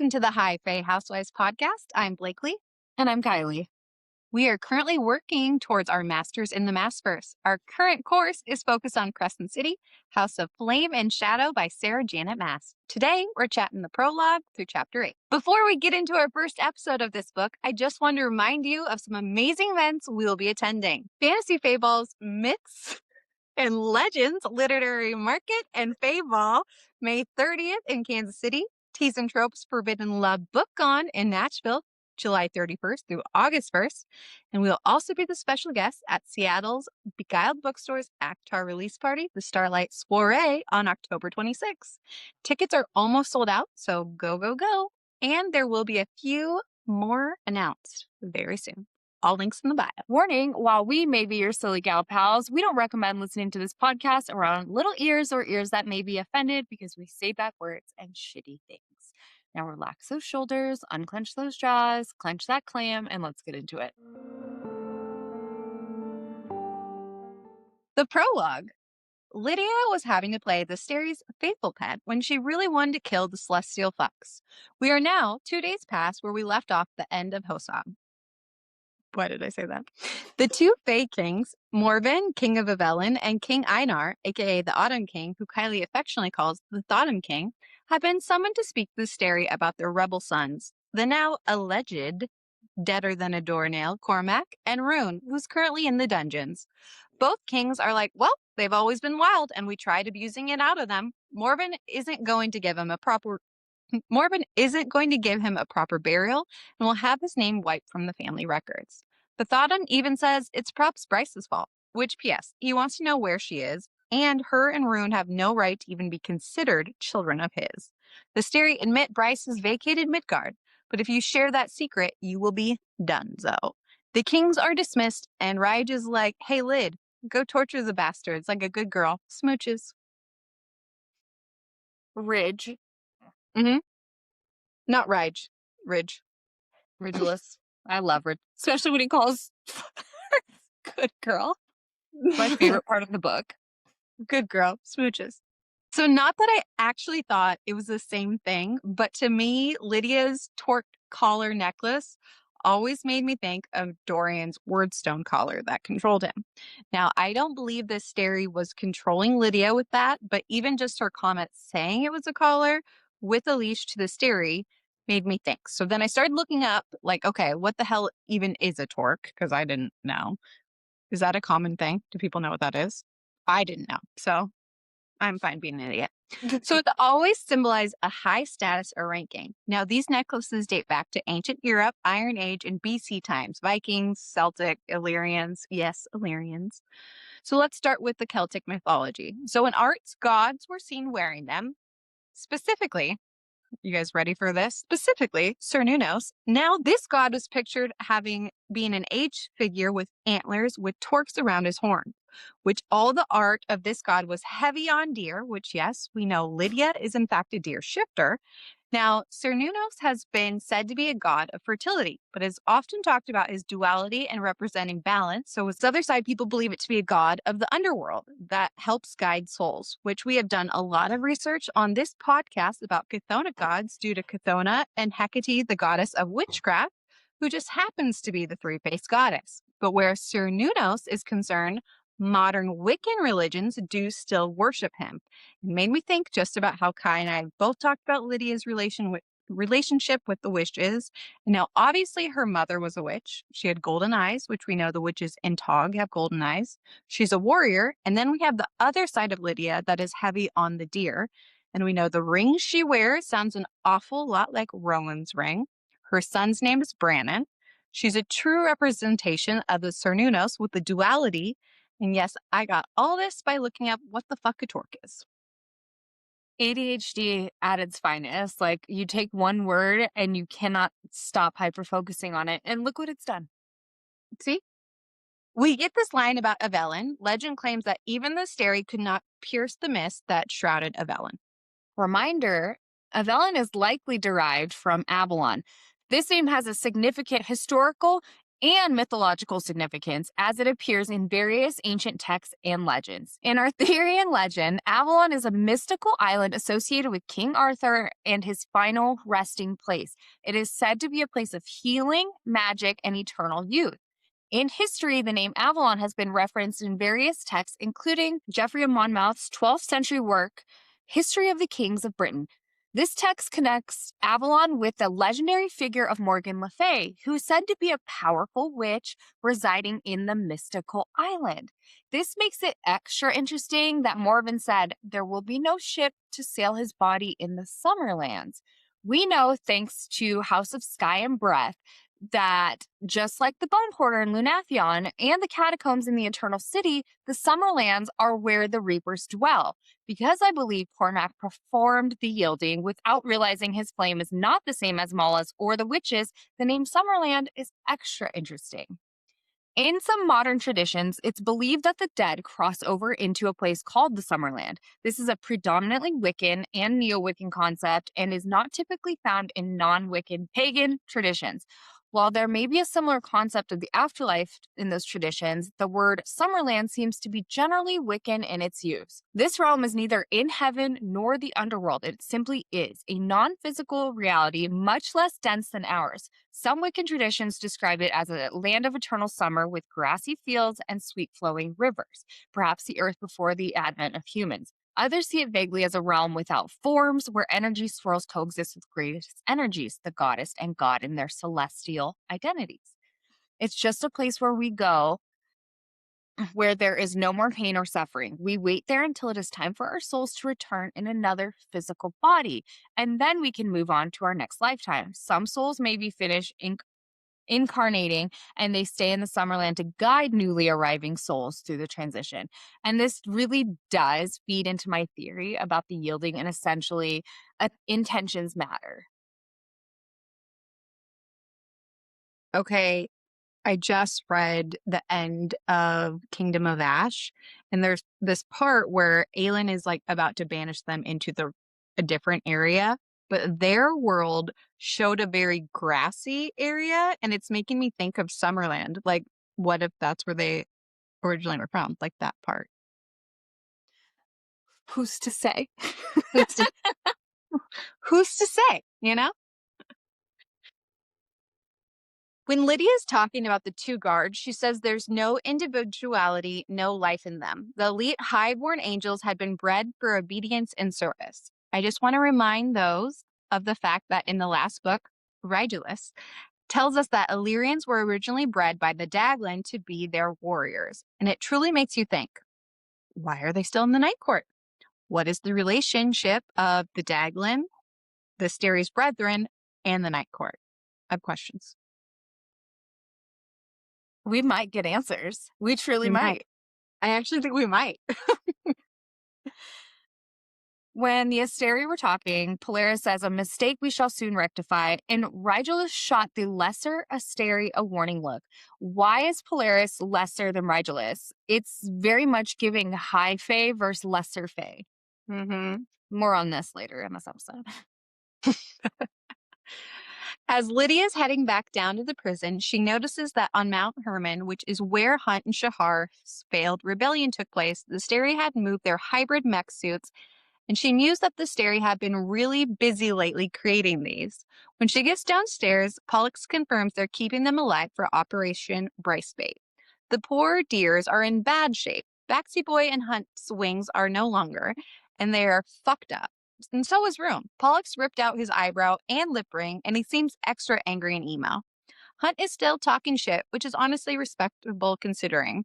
Welcome to the High Fae Housewives podcast. I'm Blakely. And I'm Kylie. We are currently working towards our Masters in the Maasverse. Our current course is focused on Crescent City, House of Flame and Shadow by Sarah Janet Maas. Today, we're chatting the prologue through chapter 8. Before we get into our first episode of this book, I just want to remind you of some amazing events we'll be attending. Fantasy Fables, Myths, and Legends Literary Market and Fae Ball, May 30th in Kansas City. Teas and Tropes Forbidden Love BookCon in Nashville, July 31st through August 1st. And we'll also be the special guests at Seattle's Beguiled Bookstore's ACOTAR release party, the Starlight Soiree, on October 26th. Tickets are almost sold out, so go, go, go. And there will be a few more announced very soon. All links in the bio. Warning, while we may be your silly gal pals, we don't recommend listening to this podcast around little ears or ears that may be offended because we say bad words and shitty things. Now relax those shoulders, unclench those jaws, clench that clam, and let's get into it. The prologue. Lidia was having to play the Asteri's faithful pet when she really wanted to kill the celestial fox. We are now 2 days past where we left off the end of HOFAS. Why did I say that? The two Fae kings, Morven, king of Avallen, and King Einar, aka the Autumn King, who Kylie affectionately calls the Autumn King, have been summoned to speak to Asteri about their rebel sons, the now alleged deader than a doornail, Cormac, and Rune, who's currently in the dungeons. Both kings are like, well, they've always been wild, and we tried abusing it out of them. Morven isn't going to give him a proper burial and will have his name wiped from the family records. The Thotton even says it's props Bryce's fault, which, P.S., he wants to know where she is, and her and Rune have no right to even be considered children of his. The Asteri admit Bryce has vacated Midgard, but if you share that secret, you will be donezo. The kings are dismissed, and Rige is like, hey, Lid, go torture the bastards like a good girl. Smooches. Ridge. Mm-hmm. Not Rige. Ridge. Ridgeless. I love Ridge. Especially when he calls good girl. My favorite part of the book. Good girl. Smooches. So not that I actually thought it was the same thing, but to me, Lydia's torque collar necklace always made me think of Dorian's wordstone collar that controlled him. Now, I don't believe this Asteri was controlling Lidia with that, but even just her comment saying it was a collar with a leash to the Asteri made me think. So then I started looking up, like, okay, what the hell even is a torque? Because I didn't know. Is that a common thing? Do people know what that is? I didn't know. So I'm fine being an idiot. So it always symbolized a high status or ranking. Now, these necklaces date back to ancient Europe, Iron Age, and BC times. Vikings, Celtic, Illyrians. Yes, Illyrians. So let's start with the Celtic mythology. So in arts, gods were seen wearing them. Specifically, you guys ready for this? Specifically, Cernunnos. Now, this god was pictured being an aged figure with antlers with torques around his horn, which all the art of this god was heavy on deer, which, yes, we know Lidia is in fact a deer shifter. Now, Cernunnos has been said to be a god of fertility, but is often talked about his duality and representing balance. So with the other side, people believe it to be a god of the underworld that helps guide souls, which we have done a lot of research on this podcast about Chthonic gods due to Chthona and Hecate, the goddess of witchcraft, who just happens to be the three-faced goddess. But where Cernunnos is concerned, modern Wiccan religions do still worship him. It made me think just about how Kai and I both talked about Lydia's relationship with the witches. And now, obviously, her mother was a witch. She had golden eyes, which we know the witches in Tog have golden eyes. She's a warrior. And then we have the other side of Lidia that is heavy on the deer. And we know the ring she wears sounds an awful lot like Rowan's ring. Her son's name is Brannon. She's a true representation of the Cernunnos with the duality. And yes, I got all this by looking up what the fuck a torque is. ADHD at its finest. Like, you take one word and you cannot stop hyper-focusing on it. And look what it's done. See? We get this line about Avallen. Legend claims that even the Asteri could not pierce the mist that shrouded Avallen. Reminder, Avallen is likely derived from Avallen. This name has a significant historical and mythological significance as it appears in various ancient texts and legends. In Arthurian legend, Avallen is a mystical island associated with King Arthur and his final resting place. It is said to be a place of healing, magic, and eternal youth. In history, the name Avalon has been referenced in various texts, including Geoffrey of Monmouth's 12th century work, History of the Kings of Britain. This text connects Avalon with the legendary figure of Morgan Le Fay, who is said to be a powerful witch residing in the mystical island. This makes it extra interesting that Morven said there will be no ship to sail his body in the Summerlands. We know, thanks to House of Sky and Breath, that just like the Bone Quarter in Lunathion and the catacombs in the Eternal City, the Summerlands are where the Reapers dwell. Because I believe Cormac performed the yielding without realizing his flame is not the same as Mala's or the witches, the name Summerland is extra interesting. In some modern traditions, it's believed that the dead cross over into a place called the Summerland. This is a predominantly Wiccan and Neo-Wiccan concept and is not typically found in non-Wiccan pagan traditions. While there may be a similar concept of the afterlife in those traditions, the word Summerland seems to be generally Wiccan in its use. This realm is neither in heaven nor the underworld. It simply is a non-physical reality much less dense than ours. Some Wiccan traditions describe it as a land of eternal summer with grassy fields and sweet flowing rivers, perhaps the earth before the advent of humans. Others see it vaguely as a realm without forms, where energy swirls coexist with greatest energies, the goddess and god in their celestial identities. It's just a place where we go where there is no more pain or suffering. We wait there until it is time for our souls to return in another physical body, and then we can move on to our next lifetime. Some souls may be finished incarnating, and they stay in the Summerland to guide newly arriving souls through the transition. And this really does feed into my theory about the yielding, and essentially intentions matter. Okay, I just read the end of Kingdom of Ash, and there's this part where Aelin is like about to banish them into a different area, but their world showed a very grassy area, and it's making me think of Summerland. Like, what if that's where they originally were from? Like that part. Who's to say? Who's to, who's to say, you know? When Lydia is talking about the two guards, she says there's no individuality, no life in them. The elite highborn angels had been bred for obedience and service. I just want to remind those of the fact that in the last book, Rigulus tells us that Illyrians were originally bred by the Daglan to be their warriors. And it truly makes you think, why are they still in the Night Court? What is the relationship of the Daglan, the Asteri's brethren, and the Night Court? I have questions. We might get answers. We truly We might. I actually think we might. When the Asteri were talking, Polaris says, "A mistake we shall soon rectify," and Rigulus shot the lesser Asteri a warning look. Why is Polaris lesser than Rigulus? It's very much giving high Fae versus lesser Fae. Mm-hmm. More on this later in this episode. As Lydia's heading back down to the prison, she notices that on Mount Hermon, which is where Hunt and Shahar's failed rebellion took place, the Asteri had moved their hybrid mech suits, and she mused that the Asteri had been really busy lately creating these. When she gets downstairs, Pollux confirms they're keeping them alive for Operation Bryce Bait. The poor deers are in bad shape. Baxi Boy and Hunt's wings are no longer, and they are fucked up. And so is Room. Pollux ripped out his eyebrow and lip ring, and he seems extra angry and emo. Hunt is still talking shit, which is honestly respectable considering.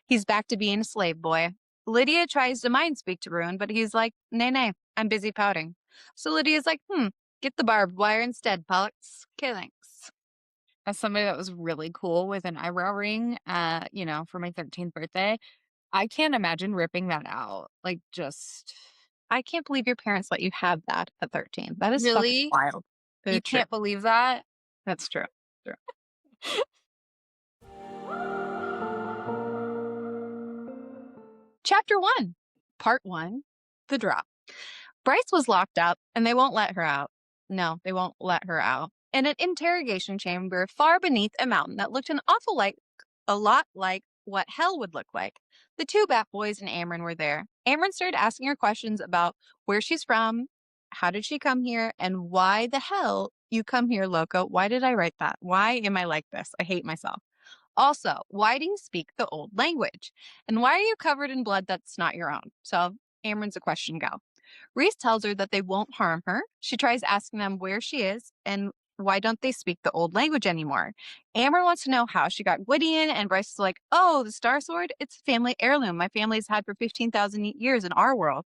He's back to being a slave boy. Lydia tries to mind speak to Ruin, but he's like, nay, I'm busy pouting. So Lydia's like, get the barbed wire instead, Pollux. Okay, thanks. As somebody that was really cool with an eyebrow ring, for my 13th birthday, I can't imagine ripping that out. Like, just... I can't believe your parents let you have that at 13. That is Really? fucking wild. You can't believe that? That's true. Chapter 1, Part 1, The Drop. Bryce was locked up, and they won't let her out. No, they won't let her out. in an interrogation chamber far beneath a mountain that looked a lot like what hell would look like. The two Bat Boys and Amryn were there. Amryn started asking her questions about where she's from, how did she come here, and why the hell you come here, Loco. Why did I write that? Why am I like this? I hate myself. Also, why do you speak the old language? And why are you covered in blood that's not your own? So, Amryn's a question gal. Reese tells her that they won't harm her. She tries asking them where she is and why don't they speak the old language anymore. Amber wants to know how she got Gwydion, and Bryce is like, oh, the Star Sword? It's a family heirloom my family's had for 15,000 years in our world.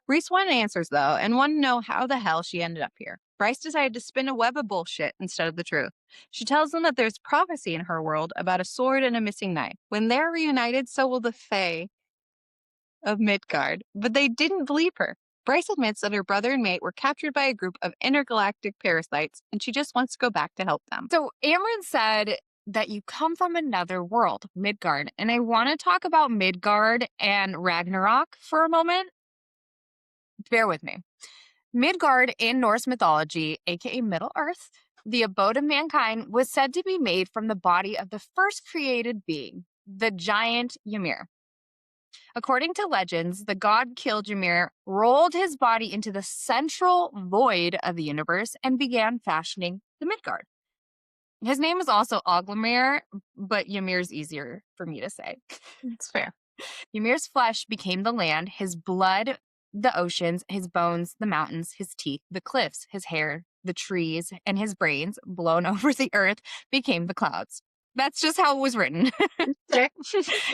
Reese wanted answers, though, and wanted to know how the hell she ended up here. Bryce decided to spin a web of bullshit instead of the truth. She tells them that there's prophecy in her world about a sword and a missing knife. When they're reunited, so will the Fae of Midgard. But they didn't believe her. Bryce admits that her brother and mate were captured by a group of intergalactic parasites, and she just wants to go back to help them. So Amryn said that you come from another world, Midgard. And I want to talk about Midgard and Ragnarok for a moment. Bear with me. Midgard in Norse mythology, aka Middle Earth, the abode of mankind, was said to be made from the body of the first created being, the giant Ymir. According to legends, the god killed Ymir, rolled his body into the central void of the universe, and began fashioning the Midgard. His name is also Oglamir, but Ymir's easier for me to say. It's fair. Ymir's flesh became the land, his blood, the oceans, his bones, the mountains, his teeth, the cliffs, his hair, the trees, and his brains, blown over the earth, became the clouds. That's just how it was written.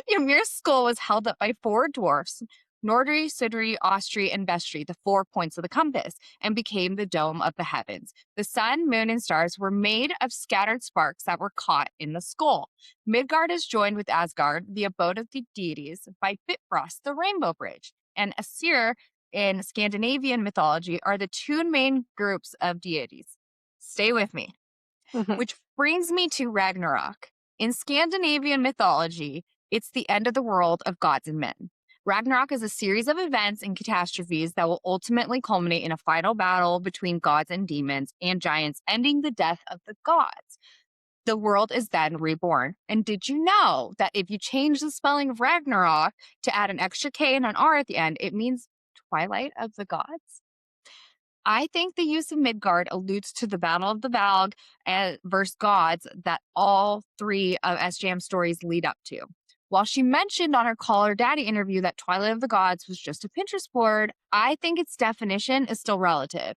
Ymir's skull was held up by four dwarfs, Nordri, Sidri, Ostri, and Vestri, the 4 points of the compass, and became the dome of the heavens. The sun, moon, and stars were made of scattered sparks that were caught in the skull. Midgard is joined with Asgard, the abode of the deities, by Bifrost, the rainbow bridge, and Aesir in Scandinavian mythology are the two main groups of deities. Stay with me. Which brings me to Ragnarok. In Scandinavian mythology, it's the end of the world of gods and men. Ragnarok is a series of events and catastrophes that will ultimately culminate in a final battle between gods and demons and giants, ending the death of the gods. The world is then reborn. And did you know that if you change the spelling of Ragnarok to add an extra K and an R at the end, it means Twilight of the Gods? I think the use of Midgard alludes to the Battle of the Valg versus gods that all three of SJM stories lead up to. While she mentioned on her Call Her Daddy interview that Twilight of the Gods was just a Pinterest board, I think its definition is still relative.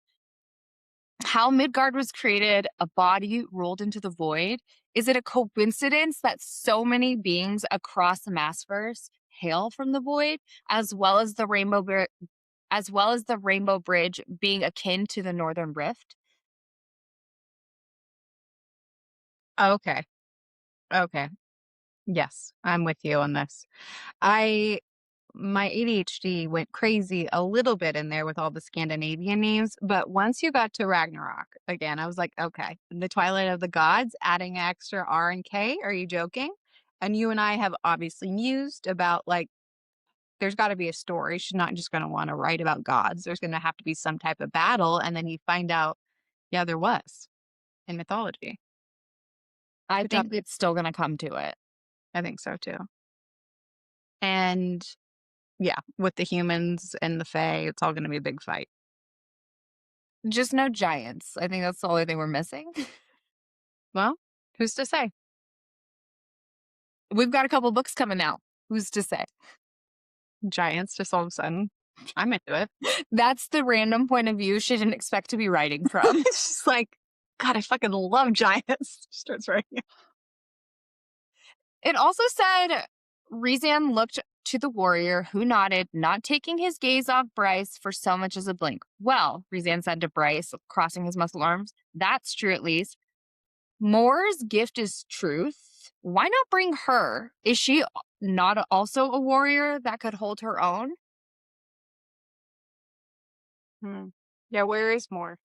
How Midgard was created, a body rolled into the void. Is it a coincidence that so many beings across the Maasverse hail from the void, as well as the Rainbow Bridge being akin to the Northern Rift? Okay. Yes, I'm with you on this. My ADHD went crazy a little bit in there with all the Scandinavian names, but once you got to Ragnarok, again, I was like, okay, the Twilight of the Gods, adding extra R and K, are you joking? And you and I have obviously mused about, like, there's got to be a story. She's not just going to want to write about gods. There's going to have to be some type of battle, and then you find out, yeah, there was in mythology. I Good think job. it's still going to come to it. I think so too. And yeah, with the humans and the Fae, it's all going to be a big fight. Just no giants. I think that's the only thing we're missing. Well, who's to say? We've got a couple books coming out. Who's to say? Giants just all of a sudden. I'm into it. That's the random point of view she didn't expect to be writing from. It's just like, God, I fucking love giants. Starts writing. It also said Rezan looked to the warrior who nodded, not taking his gaze off Bryce for so much as a blink. Well, Rezan said to Bryce, crossing his muscle arms, that's true at least. Mor's gift is truth. Why not bring her? Is she not also a warrior that could hold her own? Yeah, where is Mor?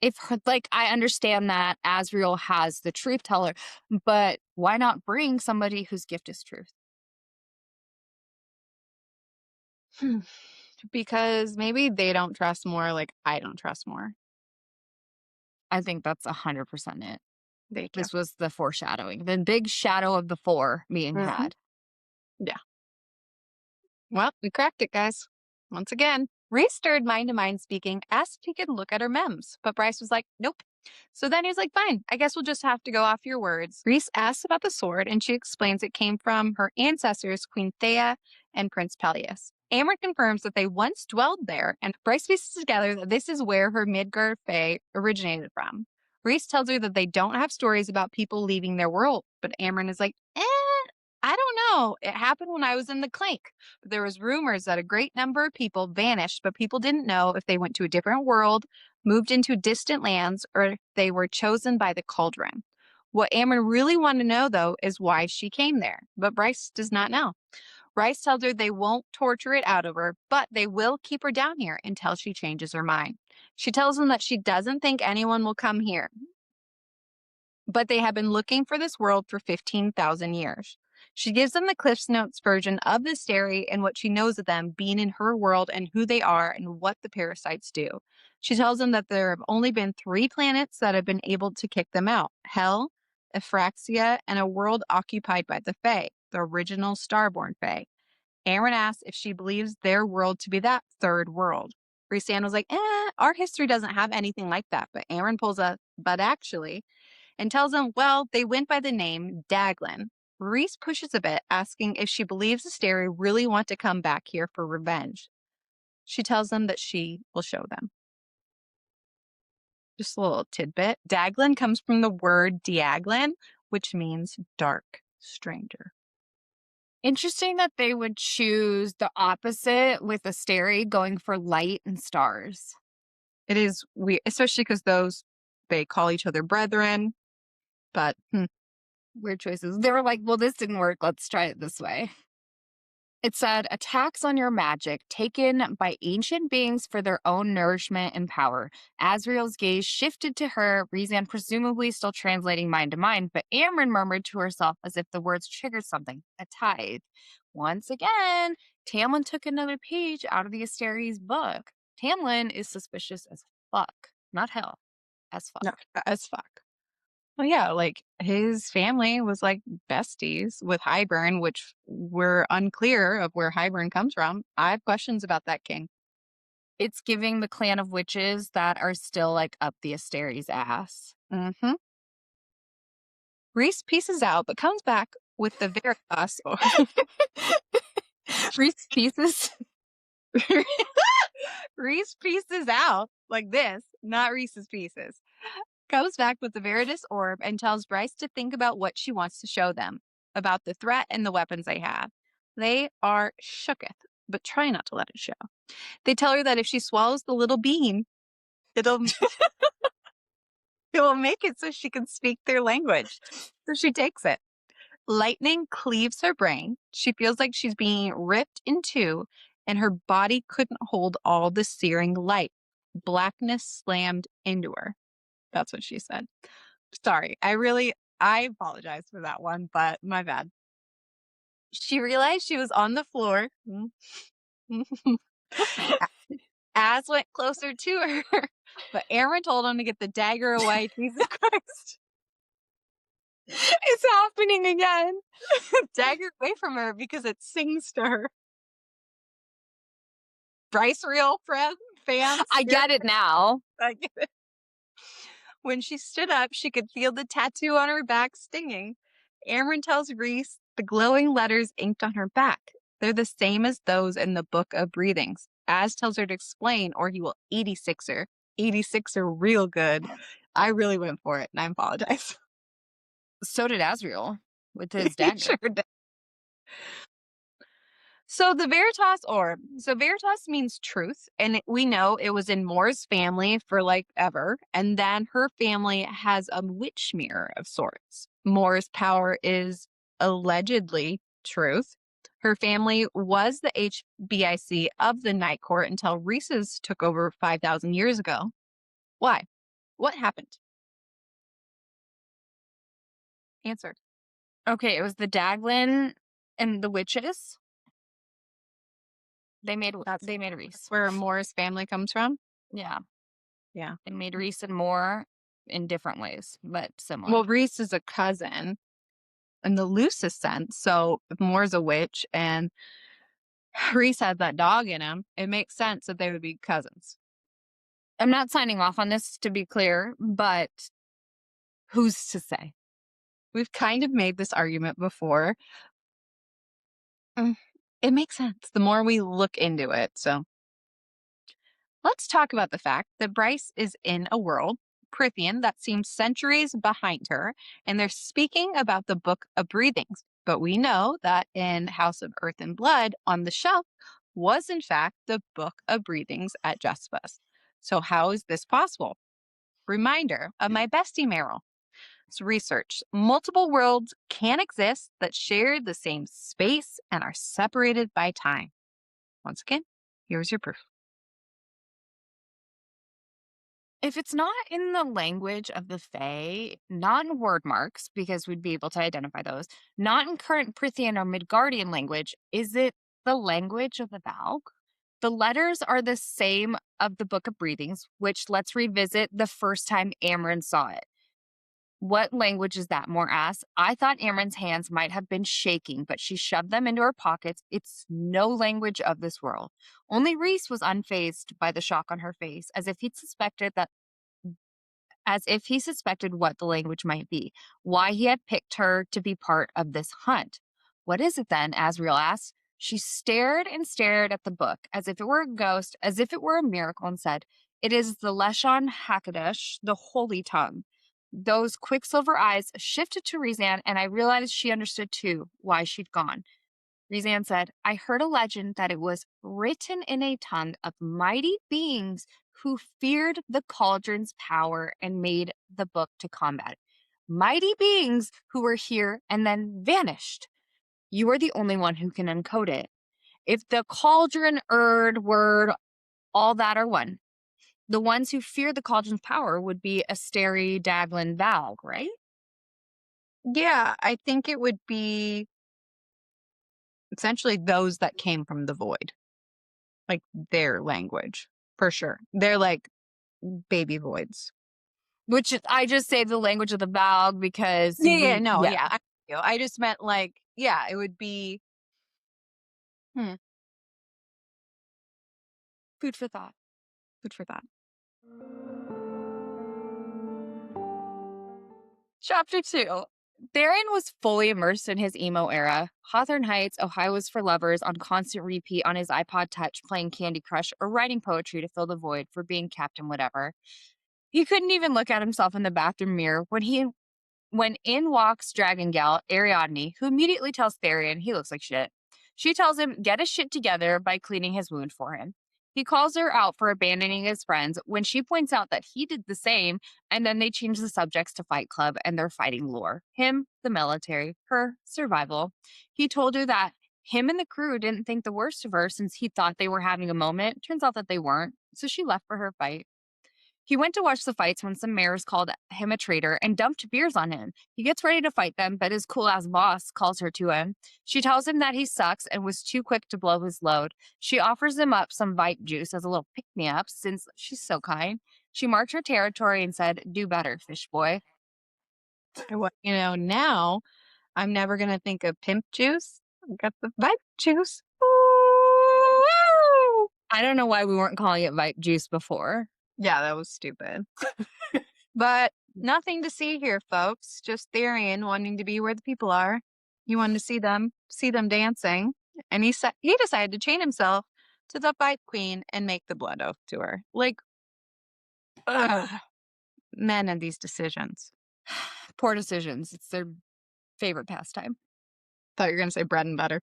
If, like, I understand that Asriel has the truth teller, but why not bring somebody whose gift is truth? Because maybe they don't trust Mor like I don't trust Mor. I think that's 100% it. Thank you. This was the foreshadowing, the big shadow of the 4 being had. Yeah. Well, we cracked it, guys. Once again, Reese stirred mind to mind speaking, asked if he could look at her mems, but Bryce was like, nope. So then he was like, fine, I guess we'll just have to go off your words. Reese asks about the sword, and she explains it came from her ancestors, Queen Thea and Prince Peleus. Amber confirms that they once dwelled there, and Bryce pieces together that this is where her Midgard Fae originated from. Reese tells her that they don't have stories about people leaving their world, but Amber is like, I don't know. It happened when I was in the Clink. But there was rumors that a great number of people vanished, but people didn't know if they went to a different world, moved into distant lands, or if they were chosen by the Cauldron. What Amber really wanted to know, though, is why she came there. But Bryce does not know. Bryce tells her they won't torture it out of her, but they will keep her down here until she changes her mind. She tells him that she doesn't think anyone will come here, but they have been looking for this world for 15,000 years. She gives them the Cliff's Notes version of the Asteri and what she knows of them being in her world and who they are and what the parasites do. She tells them that there have only been 3 planets that have been able to kick them out: Hell, Ephraxia, and a world occupied by the Fae, the original Starborn Fae. Aaron asks if she believes their world to be that 3rd world. Rhysand was like, our history doesn't have anything like that. But Aaron pulls a, but actually, and tells him, well, they went by the name Daglan. Reese pushes a bit, asking if she believes Asteri really want to come back here for revenge. She tells them that she will show them. Just a little tidbit. Daglan comes from the word Diaglan, which means dark stranger. Interesting that they would choose the opposite with Asteri going for light and stars. It is weird, especially because they call each other brethren, but Weird choices. They were like, well, this didn't work. Let's try it this way. It said, attacks on your magic taken by ancient beings for their own nourishment and power. Asriel's gaze shifted to her, Rhysand presumably still translating mind to mind, but Amren murmured to herself as if the words triggered something, a tithe. Once again, Tamlin took another page out of the Asteri's book. Tamlin is suspicious as fuck. Not hell, as fuck. no, as fuck. Well, yeah, like his family was like besties with Highburn, which we're unclear of where Highburn comes from. I have questions about that king. It's giving the clan of witches that are still like up the Asteri's ass. Mm-hmm. Reese pieces out, but comes back with the Veritas. Reese pieces. Reese pieces out like this, not Reese's pieces. Comes back with the Veritas orb and tells Bryce to think about what she wants to show them, about the threat and the weapons they have. They are shooketh, but try not to let it show. They tell her that if she swallows the little bean, it will make it so she can speak their language. So she takes it. Lightning cleaves her brain. She feels like she's being ripped in two, and her body couldn't hold all the searing light. Blackness slammed into her. That's what she said. Sorry, I apologize for that one, but my bad. She realized she was on the floor. Az went closer to her, but Aaron told him to get the dagger away. Jesus Christ. It's happening again. Dagger away from her because it sings to her. Bryce real fans. I get it now. I get it. When she stood up, she could feel the tattoo on her back stinging. Amren tells Reese the glowing letters inked on her back. They're the same as those in the Book of Breathings. Az tells her to explain or he will 86 her. 86 her real good. I really went for it and I apologize. So did Asriel with his dagger. Sure did. So the Veritas orb. So Veritas means truth, and we know it was in Mor's family for like ever. And then her family has a witch mirror of sorts. Mor's power is allegedly truth. Her family was the HBIC of the Night Court until Reese's took over 5,000 years ago. Why? What happened? Answer. Okay, it was the Daglan and the witches. They made Reese. Where Mor's family comes from? Yeah. Yeah. They made Reese and Mor in different ways, but similar. Well, Reese is a cousin in the loosest sense. So if Moore's a witch and Reese has that dog in him, it makes sense that they would be cousins. I'm not signing off on this to be clear, but who's to say? We've kind of made this argument before. It makes sense the more we look into it. So let's talk about the fact that Bryce is in a world, Prythian, that seems centuries behind her, and they're speaking about the Book of Breathings. But we know that in House of Earth and Blood on the shelf was, in fact, the Book of Breathings at Justice. So, how is this possible? Reminder of my bestie Meryl. So, research multiple worlds can exist that share the same space and are separated by time. Once again, here's your proof. If it's not in the language of the Fae, not in word marks, because we'd be able to identify those, not in current Prythian or Midgardian language, is it the language of the Valg? The letters are the same of the Book of Breathings, which let's revisit the first time Amren saw it. What language is that? Moore asked. I thought Amren's hands might have been shaking, but she shoved them into her pockets. It's no language of this world. Only Reese was unfazed by the shock on her face, as if he suspected what the language might be, why he had picked her to be part of this hunt. What is it then? Asriel asked. She stared and stared at the book, as if it were a ghost, as if it were a miracle, and said, "It is the Leshon Hakadosh, the holy tongue." Those quicksilver eyes shifted to Rezan, and I realized she understood too why she'd gone. Rezan said, I heard a legend that it was written in a tongue of mighty beings who feared the cauldron's power and made the book to combat it. Mighty beings who were here and then vanished. You are the only one who can uncode it. If the cauldron, word, all that are one, the ones who fear the cauldron's power would be Asteri, Daglan, Valg, right? Yeah, I think it would be essentially those that came from the void, like their language, for sure. They're like baby voids. Which I just say the language of the Valg because I just meant like, yeah, it would be food for thought. food for thought. Chapter 2. Therian was fully immersed in his emo era. Hawthorne Heights, Ohio was for lovers on constant repeat on his iPod Touch, playing Candy Crush or writing poetry to fill the void for being Captain Whatever. He couldn't even look at himself in the bathroom mirror when in walks Dragon Gal, Ariadne, who immediately tells Therian he looks like shit. She tells him get his shit together by cleaning his wound for him. He calls her out for abandoning his friends when she points out that he did the same, and then they change the subjects to Fight Club and their fighting lore. Him, the military, her, survival. He told her that him and the crew didn't think the worst of her since he thought they were having a moment. Turns out that they weren't, so she left for her fight. He went to watch the fights when some mares called him a traitor and dumped beers on him. He gets ready to fight them, but his cool-ass boss calls her to him. She tells him that he sucks and was too quick to blow his load. She offers him up some Vipe juice as a little pick-me-up since she's so kind. She marked her territory and said, do better, fish boy. Now I'm never going to think of pimp juice. I got the Vipe juice. Ooh! I don't know why we weren't calling it Vipe juice before. Yeah, that was stupid. But nothing to see here, folks. Just Therian wanting to be where the people are. He wanted to see them dancing. And he decided to chain himself to the Vipe Queen and make the blood oath to her. Like, men and these decisions. Poor decisions. It's their favorite pastime. Thought you were going to say bread and butter.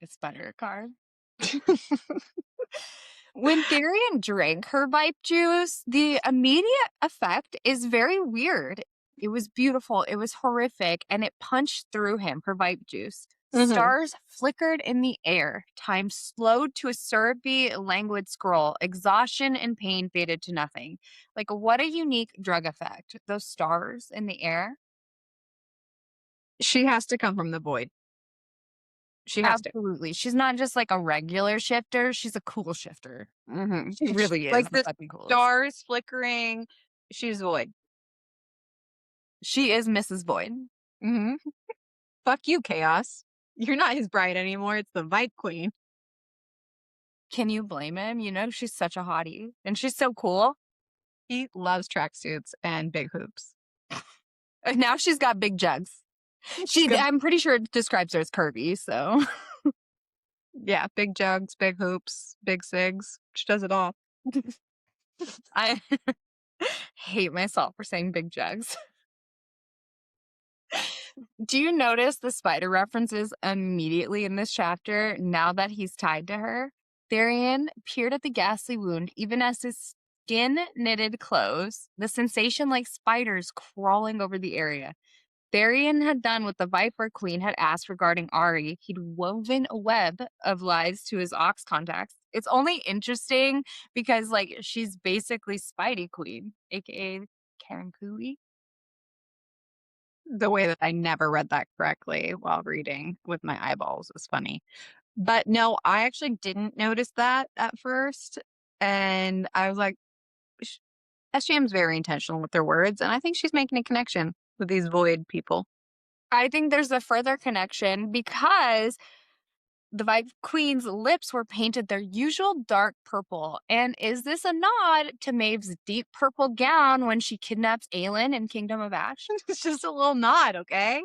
It's butter card. When Therian drank her Vipe juice, the immediate effect is very weird. It was beautiful. It was horrific. And it punched through him, her Vipe juice. Mm-hmm. Stars flickered in the air. Time slowed to a syrupy, languid scroll. Exhaustion and pain faded to nothing. Like, what a unique drug effect. Those stars in the air. She has to come from the void. She has Absolutely. She's not just like a regular shifter. She's a cool shifter. Mm-hmm. She really is. Like the stars flickering, She's Void. She is Mrs. Void. Mm-hmm. Fuck you, Chaos. You're not his bride anymore. It's the Vibe Queen. Can you blame him? You know, she's such a hottie. And she's so cool. He loves tracksuits and big hoops. And now she's got big jugs. I'm pretty sure it describes her as curvy, so. Yeah, big jugs, big hoops, big cigs. She does it all. I hate myself for saying big jugs. Do you notice the spider references immediately in this chapter now that he's tied to her? Therian peered at the ghastly wound even as his skin knitted close, the sensation like spiders crawling over the area. Therian had done what the Viper Queen had asked regarding Ari. He'd woven a web of lies to his ox contacts. It's only interesting because, like, she's basically Spidey Queen, aka Karen Cooey. The way that I never read that correctly while reading with my eyeballs is funny. But no, I actually didn't notice that at first. And I was like, SJM's very intentional with their words. And I think she's making a connection with these Void people. I think there's a further connection because the Vibe Queen's lips were painted their usual dark purple. And is this a nod to Maeve's deep purple gown when she kidnaps Aelin in Kingdom of Ash? It's just a little nod, okay?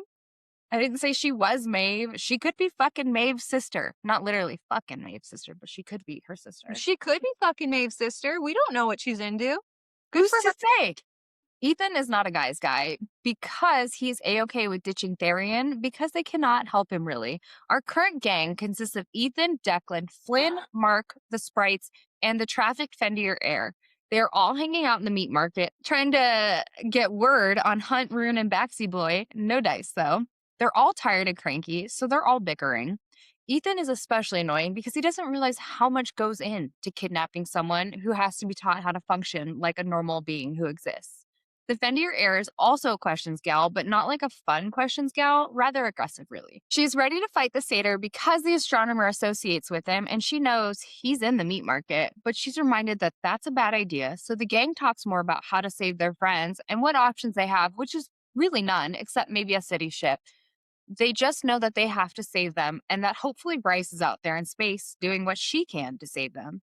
I didn't say she was Maeve. She could be fucking Maeve's sister. Not literally fucking Maeve's sister, but she could be her sister. She could be fucking Maeve's sister. We don't know what she's into. Who's to say? Ethan is not a guy's guy because he's A-okay with ditching Therian because they cannot help him really. Our current gang consists of Ethan, Declan, Flynn, Mark, the Sprites, and the trafficked Fendir heir. They're all hanging out in the meat market, trying to get word on Hunt, Rune, and Baxi Boy. No dice, though. They're all tired and cranky, so they're all bickering. Ethan is especially annoying because he doesn't realize how much goes into kidnapping someone who has to be taught how to function like a normal being who exists. The Fendir heir is also a questions gal, but not like a fun questions gal, rather aggressive, really. She's ready to fight the satyr because the astronomer associates with him, and she knows he's in the meat market, but she's reminded that that's a bad idea, so the gang talks more about how to save their friends and what options they have, which is really none, except maybe a city ship. They just know that they have to save them, and that hopefully Bryce is out there in space doing what she can to save them.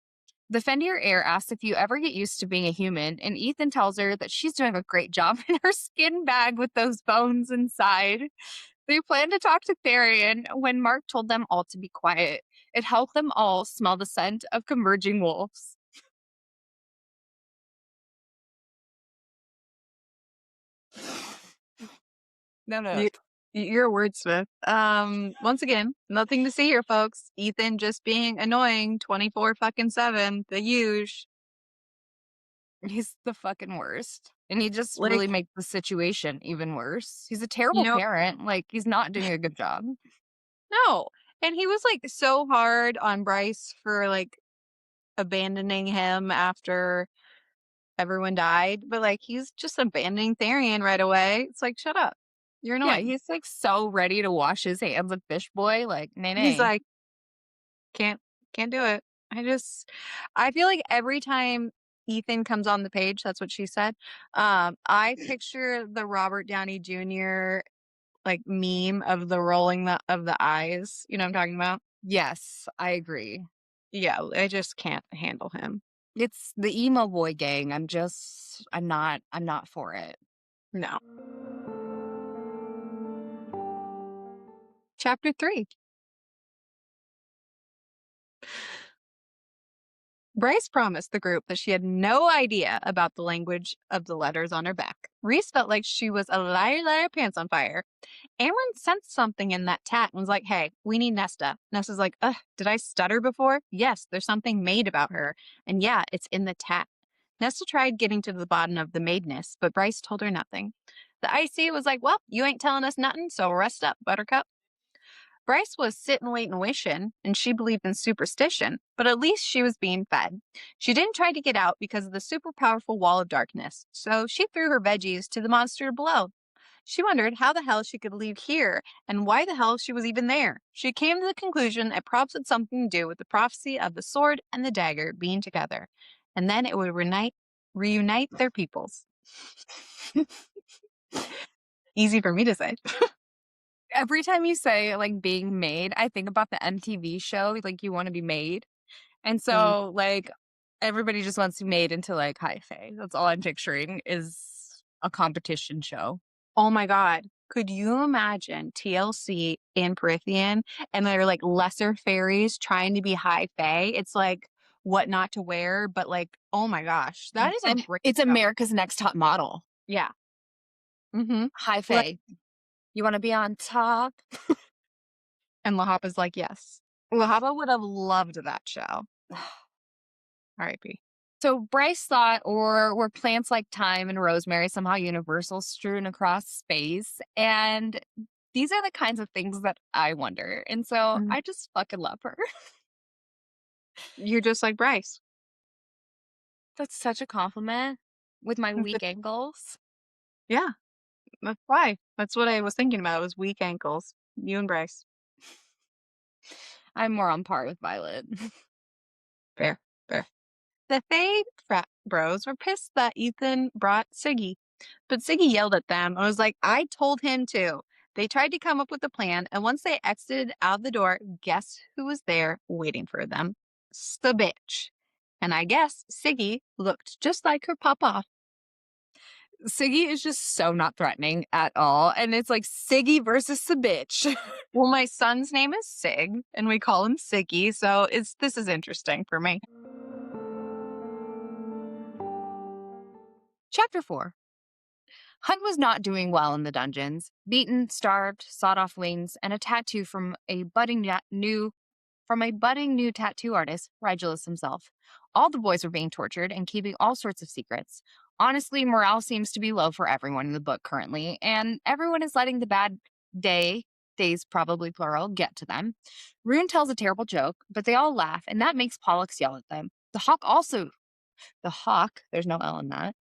The Fendir heir asks if you ever get used to being a human, and Ethan tells her that she's doing a great job in her skin bag with those bones inside. They plan to talk to Therian when Mark told them all to be quiet. It helped them all smell the scent of converging wolves. No. You're a wordsmith. Once again, nothing to see here, folks. Ethan just being annoying 24/7, the huge. He's the fucking worst. And he just really makes the situation even worse. He's a terrible parent. Like, he's not doing a good job. No. And he was like so hard on Bryce for like abandoning him after everyone died. But like, he's just abandoning Therian right away. It's like, shut up. You're annoying. Yeah, he's like so ready to wash his hands of Fish Boy. Like, nay. He's like, can't do it. I feel like every time Ethan comes on the page, that's what she said. I picture the Robert Downey Jr. like meme of the rolling of the eyes. You know what I'm talking about? Yes, I agree. Yeah, I just can't handle him. It's the emo boy gang. I'm not for it. No. Chapter 3. Bryce promised the group that she had no idea about the language of the letters on her back. Reese felt like she was a liar pants on fire. Amryn sensed something in that tat and was like, hey, we need Nesta. Nesta's like, ugh, did I stutter before? Yes, there's something made about her. And yeah, it's in the tat. Nesta tried getting to the bottom of the maidness, but Bryce told her nothing. The IC was like, well, you ain't telling us nothing, so rest up, Buttercup. Bryce was sitting, waiting, wishing, and she believed in superstition, but at least she was being fed. She didn't try to get out because of the super powerful wall of darkness, so she threw her veggies to the monster below. She wondered how the hell she could leave here and why the hell she was even there. She came to the conclusion it probably had something to do with the prophecy of the sword and the dagger being together, and then it would reunite their peoples. Easy for me to say. Every time you say like being made, I think about the MTV show, like You Want to Be Made. And Mm. so like everybody just wants to be made into like High Fae. That's all I'm picturing is a competition show. Oh my God. Could you imagine TLC in Prythian and they're like lesser fairies trying to be high fae? It's like what not to wear, but like, oh my gosh, that is a great It's show. America's Next Top Model. Yeah. Mm-hmm. High Fae. You want to be on top? And Lahapa's like, yes. Lahapa would have loved that show. R.I.P. So Bryce thought, or were plants like thyme and rosemary somehow universal, strewn across space? And these are the kinds of things that I wonder. And so Mhm. I just fucking love her. You're just like Bryce. That's such a compliment with my weak ankles. Yeah, that's why. That's what I was thinking about was weak ankles. You and Bryce. I'm more on par with Violet. Fair, fair. The Fae frat bros were pissed that Ethan brought Siggy, but Siggy yelled at them and was like, I told him to. They tried to come up with a plan, and once they exited out the door, guess who was there waiting for them? The bitch. And I guess Siggy looked just like her papa. Siggy is just so not threatening at all. And it's like Siggy versus the bitch. Well, my son's name is Sig, and we call him Siggy, so this is interesting for me. Chapter 4. Hunt was not doing well in the dungeons. Beaten, starved, sawed off wings, and a tattoo from a budding new tattoo artist, Rigulus himself. All the boys were being tortured and keeping all sorts of secrets. Honestly, morale seems to be low for everyone in the book currently, and everyone is letting the bad days probably plural, get to them. Rune tells a terrible joke, but they all laugh, and that makes Pollux yell at them. The hawk, there's no L in that.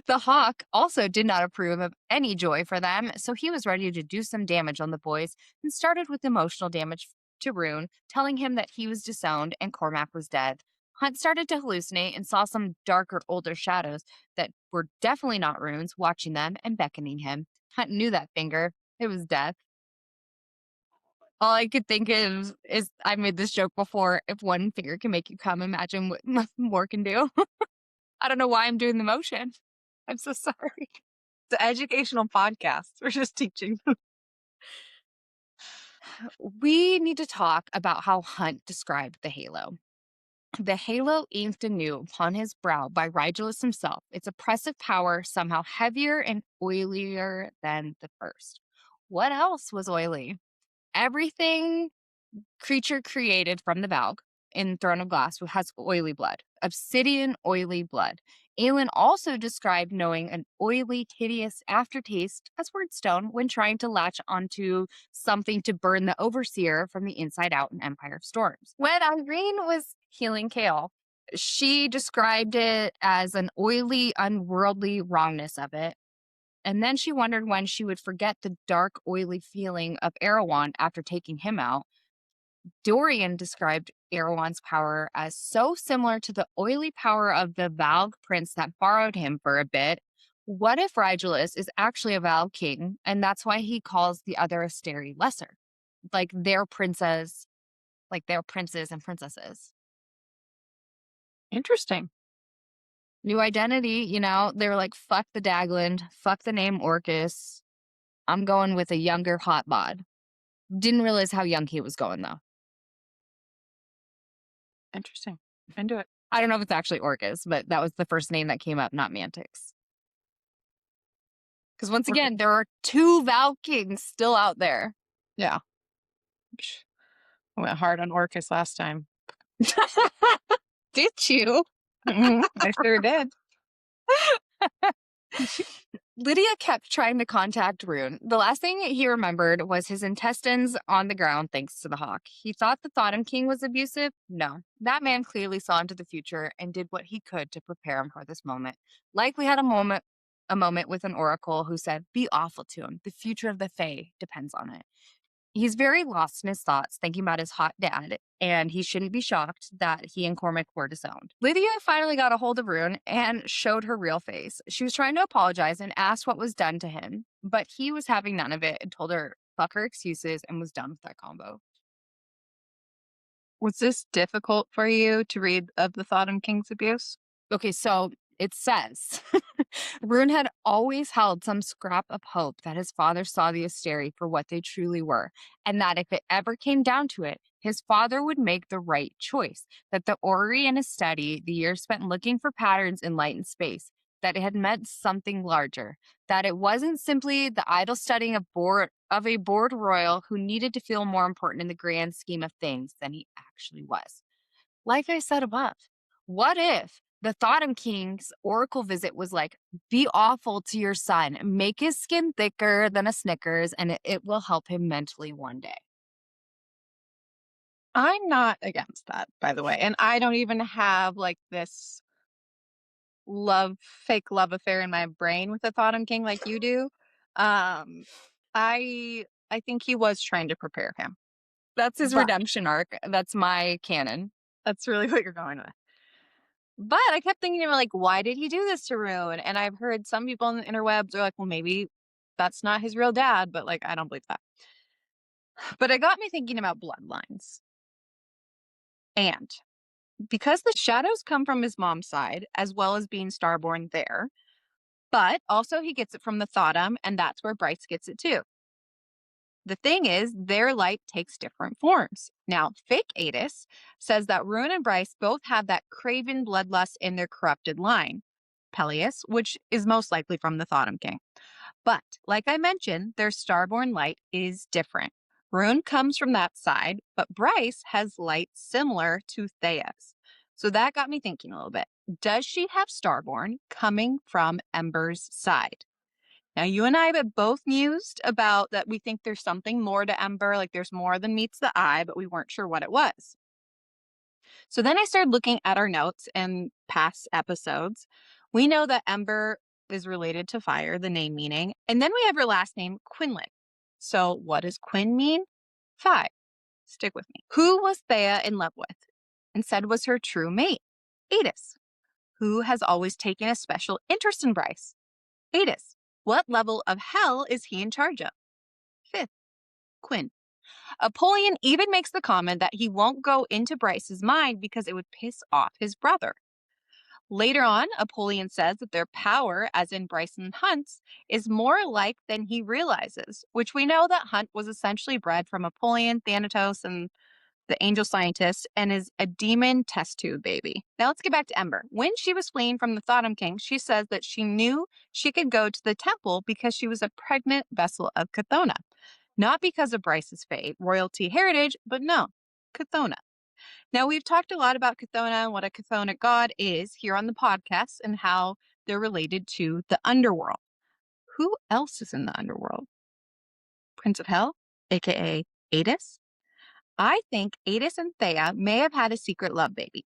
The hawk also did not approve of any joy for them, so he was ready to do some damage on the boys and started with emotional damage to Rune, telling him that he was disowned and Cormac was dead. Hunt started to hallucinate and saw some darker, older shadows that were definitely not Rune's watching them and beckoning him. Hunt knew that finger. It was death. All I could think of is I made this joke before. If one finger can make you come, imagine what more can do. I don't know why I'm doing the motion. I'm so sorry. It's an educational podcast. We're just teaching. We need to talk about how Hunt described the halo. The halo inked anew upon his brow by Rigulus himself. Its oppressive power somehow heavier and oilier than the first. What else was oily? Everything creature created from the Valg in Throne of Glass has oily blood, obsidian oily blood. Aelin also described knowing an oily, hideous aftertaste as wordstone when trying to latch onto something to burn the overseer from the inside out in Empire of Storms. When Irene was healing Kale, she described it as an oily, unworldly wrongness of it. And then she wondered when she would forget the dark, oily feeling of Erewhon after taking him out. Dorian described Erewhon's power as so similar to the oily power of the Valg prince that borrowed him for a bit. What if Rigulus is actually a Valg king, and that's why he calls the other Asteri lesser? Like their princes and princesses. Interesting. New identity, they were like, fuck the Daglan, fuck the name Orcus. I'm going with a younger hot bod. Didn't realize how young he was going, though. Interesting. Into it. I don't know if it's actually Orcus, but that was the first name that came up, not Mantix. Because once again, there are 2 Valg kings still out there. Yeah. I went hard on Orcus last time. Did you? I sure did. Lidia kept trying to contact Rune. The last thing he remembered was his intestines on the ground thanks to the hawk. He thought the Thottim King was abusive? No. That man clearly saw into the future and did what he could to prepare him for this moment. Likely had a moment with an oracle who said, be awful to him. The future of the Fae depends on it. He's very lost in his thoughts, thinking about his hot dad, and he shouldn't be shocked that he and Cormac were disowned. Lydia finally got a hold of Rune and showed her real face. She was trying to apologize and asked what was done to him, but he was having none of it and told her fuck her excuses and was done with that combo. Was this difficult for you to read of the Thottim King's abuse? Okay, so it says Rune had always held some scrap of hope that his father saw the Asteri for what they truly were, and that if it ever came down to it, his father would make the right choice. That the Ori and his study, the years spent looking for patterns in light and space, that it had meant something larger, that it wasn't simply the idle studying of a bored royal who needed to feel more important in the grand scheme of things than he actually was. Like I said above, what if the Thottim King's oracle visit was like, be awful to your son, make his skin thicker than a Snickers, and it will help him mentally one day? I'm not against that, by the way. And I don't even have like this fake love affair in my brain with the Thottim King like you do. Um, I think he was trying to prepare him. That's his But redemption arc. That's my canon. that's really what you're going with. But I kept thinking, like, why did he do this to Rune? And I've heard some people on the interwebs are like, well, maybe that's not his real dad, but like, I don't believe that. But it got me thinking about bloodlines. And because the shadows come from his mom's side, as well as being starborn there, but also he gets it from the Thottim, and that's where Bryce gets it too. The thing is, their light takes different forms. Now, fake Adis says that Rune and Bryce both have that craven bloodlust in their corrupted line, Peleus, which is most likely from the Thottim King. But, like I mentioned, their starborn light is different. Rune comes from that side, but Bryce has light similar to Thea's. So that got me thinking a little bit. Does she have starborn coming from Ember's side? Now, you and I have both mused about that we think there's something more to Ember, like there's more than meets the eye, but we weren't sure what it was. So then I started looking at our notes and past episodes. We know that Ember is related to fire, the name meaning, and then we have her last name, Quinlan. So what does Quinn mean? Phi. Stick with me. Who was Thea in love with and said was her true mate? Adis. Who has always taken a special interest in Bryce? Adis. What level of hell is he in charge of? Fifth, Quinn. Apollyon even makes the comment that he won't go into Bryce's mind because it would piss off his brother. Later on, Apollyon says that their power, as in Bryce and Hunt's, is more alike than he realizes, which we know that Hunt was essentially bred from Apollyon, Thanatos, and the angel scientist, and is a demon test tube baby. Now let's get back to Ember. When she was fleeing from the Thottim King, she says that she knew she could go to the temple because she was a pregnant vessel of Chthona. Not because of Bryce's fate, royalty heritage, but no, Chthona. Now we've talked a lot about Chthona and what a Chthonic god is here on the podcast and how they're related to the underworld. Who else is in the underworld? Prince of Hell, aka Adis? I think Adis and Thea may have had a secret love baby.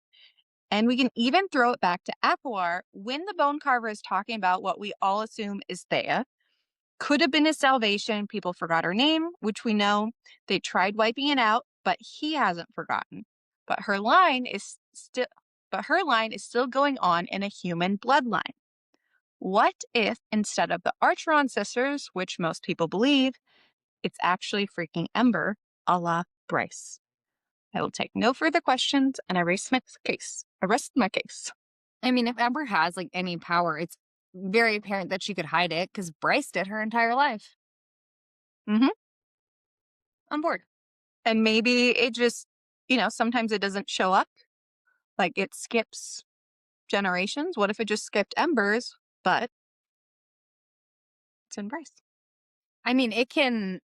And we can even throw it back to ACOTAR when the bone carver is talking about what we all assume is Thea. Could have been his salvation. People forgot her name, which we know. They tried wiping it out, but he hasn't forgotten. But her line is still going on in a human bloodline. What if instead of the Archeron sisters, which most people believe, it's actually freaking Ember, a la Bryce? I will take no further questions and I rest my case. I mean, if Ember has like any power, it's very apparent that she could hide it because Bryce did her entire life. Mm-hmm. On board. And maybe it just, sometimes it doesn't show up. Like it skips generations. What if it just skipped Embers, but it's in Bryce? I mean, it can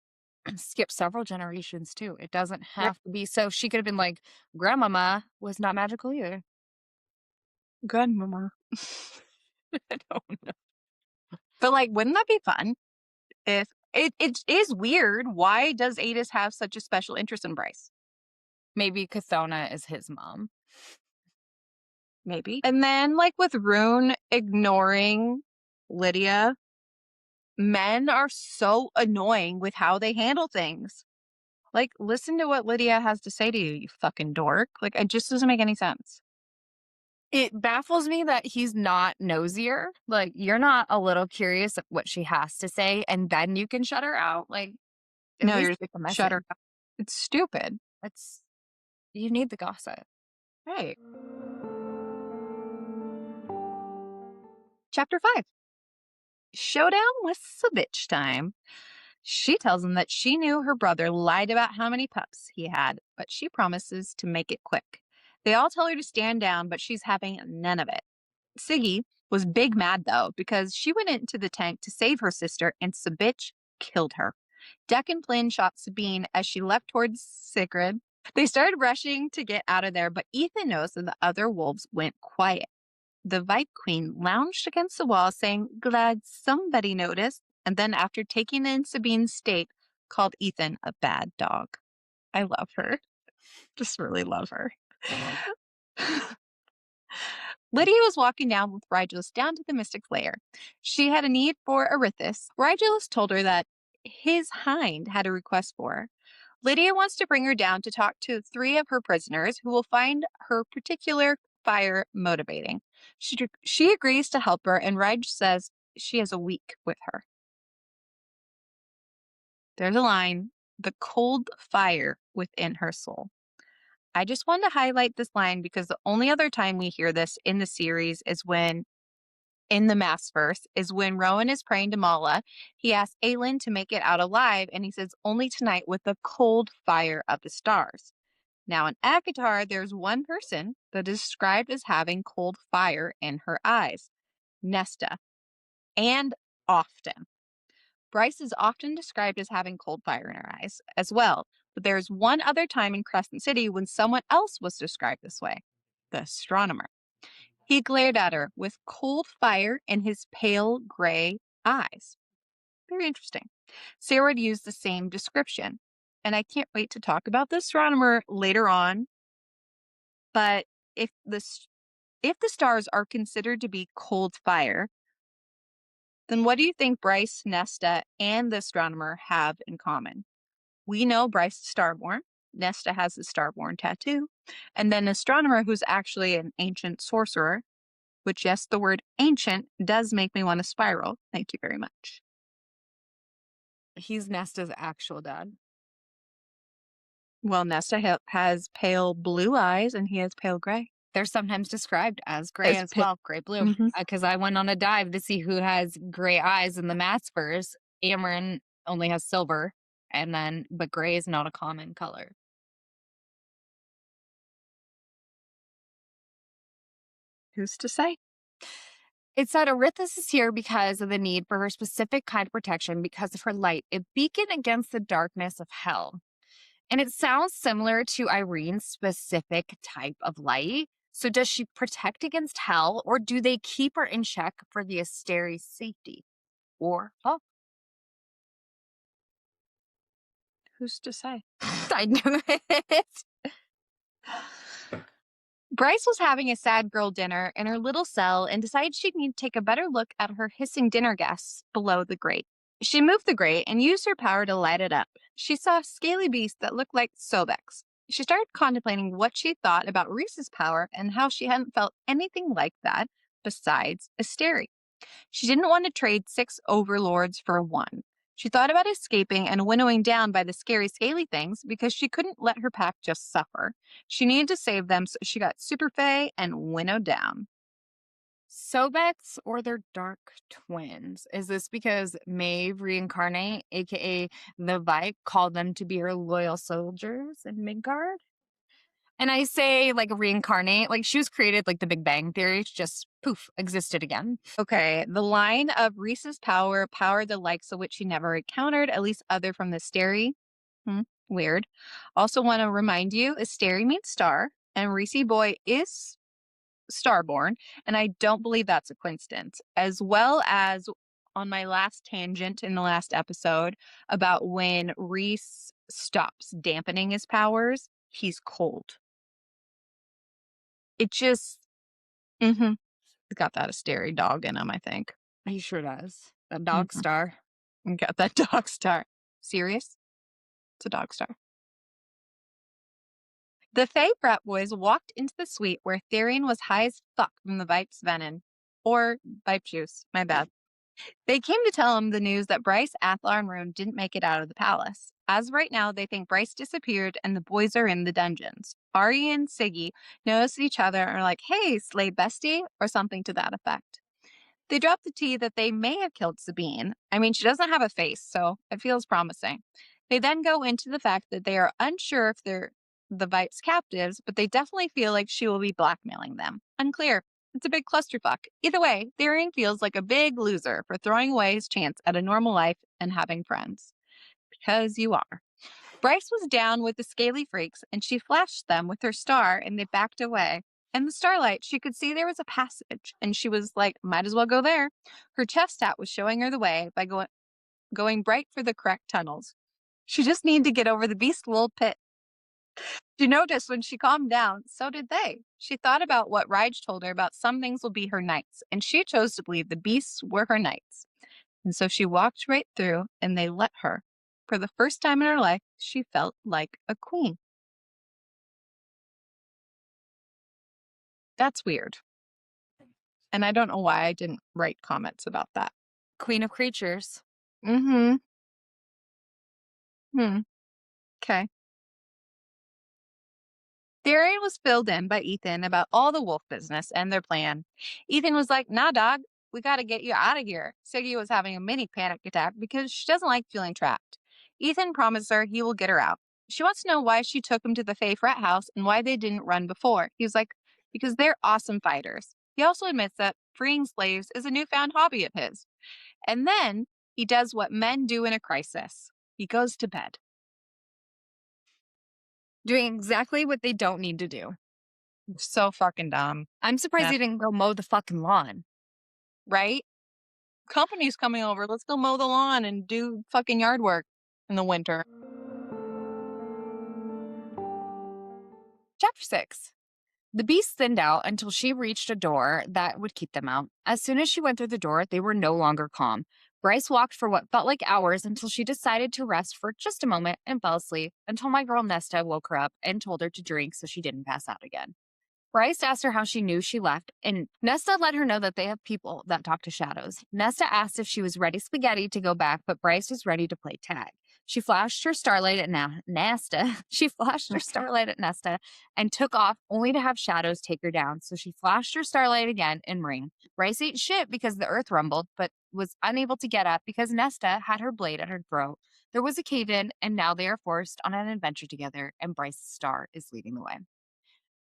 skip several generations too. It doesn't have to be. So she could have been like, Grandmama was not magical either. Grandmama. I don't know. But like, wouldn't that be fun? If it is weird. Why does Adis have such a special interest in Bryce? Maybe Chthona is his mom. Maybe. And then like with Rune ignoring Lidia, men are so annoying with how they handle things. Like, listen to what Lidia has to say to you, you fucking dork. Like, it just doesn't make any sense. It baffles me that he's not nosier. Like, you're not a little curious of what she has to say, and then you can shut her out. Like, at No, least you're get the just shut message. her up. It's stupid. That's you need the gossip. Right. Chapter 5. Showdown with Savitch time. She tells him that she knew her brother lied about how many pups he had, but she promises to make it quick. They all tell her to stand down, but she's having none of it. Siggy was big mad though, because she went into the tank to save her sister and Savitch killed her. Deck and Flynn shot Sabine as she leapt towards Sigrid. They started rushing to get out of there, but Ethan knows that the other wolves went quiet. The Vipe Queen lounged against the wall, saying, "Glad somebody noticed," and then, after taking in Sabine's state, called Ethan a bad dog. I love her. Just really love her. Lydia was walking down with Rigelus down to the Mystic Lair. She had a need for Arithis. Rigelus told her that his hind had a request for her. Lydia wants to bring her down to talk to 3 of her prisoners who will find her particular fire motivating. She agrees to help her, and Reg says she has a week with her. There's a line, the cold fire within her soul. I just wanted to highlight this line because the only other time we hear this in the series is when, in the Maasverse, is when Rowan is praying to Mala. He asks Aelin to make it out alive, and he says, only tonight with the cold fire of the stars. Now, in ACOTAR, there's one person that is described as having cold fire in her eyes, Nesta, and often. Bryce is often described as having cold fire in her eyes as well, but there's one other time in Crescent City when someone else was described this way, the astronomer. He glared at her with cold fire in his pale gray eyes. Very interesting. Sarah would use the same description, and I can't wait to talk about the astronomer later on. But if the stars are considered to be cold fire, then what do you think Bryce, Nesta, and the astronomer have in common? We know Bryce is starborn. Nesta has the starborn tattoo. And then astronomer, who's actually an ancient sorcerer, which, yes, the word ancient does make me want to spiral. Thank you very much. He's Nesta's actual dad. Well, Nesta has pale blue eyes and he has pale gray. They're sometimes described as gray as well, gray-blue. Mhm. Because I went on a dive to see who has gray eyes in the Maasverse. Amarin only has silver, but gray is not a common color. Who's to say? It said Arithis is here because of the need for her specific kind of protection because of her light, a beacon against the darkness of hell. And it sounds similar to Irene's specific type of light. So does she protect against hell, or do they keep her in check for the Asteri's safety? Or both? Who's to say? I knew it. Bryce was having a sad girl dinner in her little cell and decided she'd need to take a better look at her hissing dinner guests below the grate. She moved the grate and used her power to light it up. She saw a scaly beast that looked like Sobex. She started contemplating what she thought about Reese's power and how she hadn't felt anything like that besides Asteri. She didn't want to trade 6 overlords for 1. She thought about escaping and winnowing down by the scary scaly things because she couldn't let her pack just suffer. She needed to save them, so she got Super Fae and winnowed down. Sobex or their dark twins? Is this because Maeve reincarnate, aka the Vike, called them to be her loyal soldiers in Midgard? And I say like reincarnate, like she was created like the Big Bang Theory, just poof, existed again. Okay, the line of Reese's power the likes of which she never encountered, at least other from the Asteri. Weird. Also want to remind you, Asteri means star, and Reese Boy is starborn, and I don't believe that's a coincidence. As well as on my last tangent in the last episode about when Reese stops dampening his powers, he's cold. It just, got that Asteri dog in him, I think. He sure does. A dog star. Got that dog star. Serious? It's a dog star. The Fae frat boys walked into the suite where Therian was high as fuck from the Vipe's venom. Or Vipe juice, my bad. They came to tell him the news that Bryce, Athlar, and Rune didn't make it out of the palace. As of right now, they think Bryce disappeared and the boys are in the dungeons. Ari and Siggy notice each other and are like, hey, Slay bestie, or something to that effect. They drop the tea that they may have killed Sabine. I mean, she doesn't have a face, so it feels promising. They then go into the fact that they are unsure if they're the Vipe's captives, but they definitely feel like she will be blackmailing them. Unclear. It's a big clusterfuck. Either way, Therian feels like a big loser for throwing away his chance at a normal life and having friends. Because you are. Bryce was down with the scaly freaks, and she flashed them with her star, and they backed away. In the starlight, she could see there was a passage, and she was like, might as well go there. Her chest hat was showing her the way by going bright for the correct tunnels. She just needed to get over the beast little pit. She noticed when she calmed down, so did they. She thought about what Rige told her about some things will be her knights, and she chose to believe the beasts were her knights. And so she walked right through, and they let her. For the first time in her life, she felt like a queen. That's weird. And I don't know why I didn't write comments about that. Queen of creatures. Mm-hmm. Okay. Therian was filled in by Ethan about all the wolf business and their plan. Ethan was like, nah, dog, we gotta get you out of here. Siggy was having a mini panic attack because she doesn't like feeling trapped. Ethan promised her he will get her out. She wants to know why she took him to the Fae frat house and why they didn't run before. He was like, because they're awesome fighters. He also admits that freeing slaves is a newfound hobby of his. And then he does what men do in a crisis. He goes to bed. Doing exactly what they don't need to do. So fucking dumb. I'm surprised he didn't go mow the fucking lawn. Right? Company's coming over. Let's go mow the lawn and do fucking yard work in the winter. Chapter 6. The beast thinned out until she reached a door that would keep them out. As soon as she went through the door, they were no longer calm. Bryce walked for what felt like hours until she decided to rest for just a moment and fell asleep until my girl Nesta woke her up and told her to drink so she didn't pass out again. Bryce asked her how she knew she left, and Nesta let her know that they have people that talk to shadows. Nesta asked if she was ready spaghetti to go back, but Bryce was ready to play tag. She flashed her starlight at Nesta. She flashed her starlight at Nesta and took off only to have shadows take her down. So she flashed her starlight again and ring. Bryce ate shit because the earth rumbled, but was unable to get up because Nesta had her blade at her throat. There was a cave-in, and now they are forced on an adventure together, and Bryce's star is leading the way.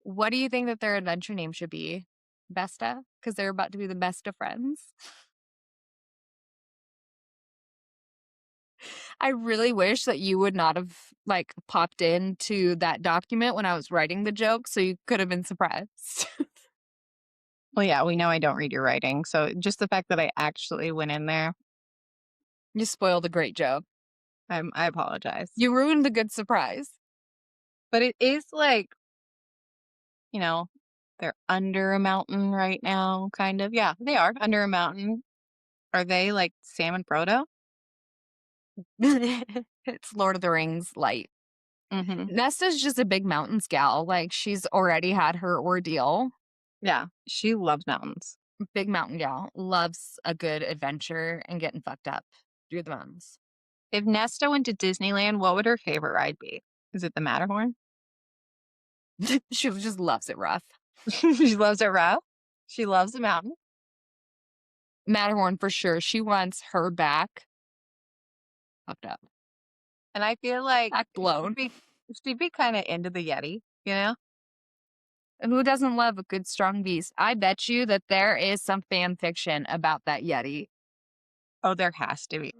What do you think that their adventure name should be? Besta? Because they're about to be the best of friends. I really wish that you would not have popped into that document when I was writing the joke, so you could have been surprised. Well, yeah, we know I don't read your writing, so just the fact that I actually went in there. You spoiled a great joke. I apologize. You ruined the good surprise. But it is like, they're under a mountain right now, kind of. Yeah, they are under a mountain. Are they like Sam and Frodo? It's Lord of the Rings light. Mm-hmm. Nesta's just a big mountains gal. She's already had her ordeal. Yeah, she loves mountains. Big mountain gal. Loves a good adventure and getting fucked up through the mountains. If Nesta went to Disneyland, what would her favorite ride be? Is it the Matterhorn? She just loves it rough. She loves it rough. She loves the mountain. Matterhorn for sure. She wants her back fucked up. And I feel like back blown. She'd be kind of into the Yeti, you know? And who doesn't love a good strong beast? I bet you that there is some fan fiction about that Yeti. Oh, there has to be.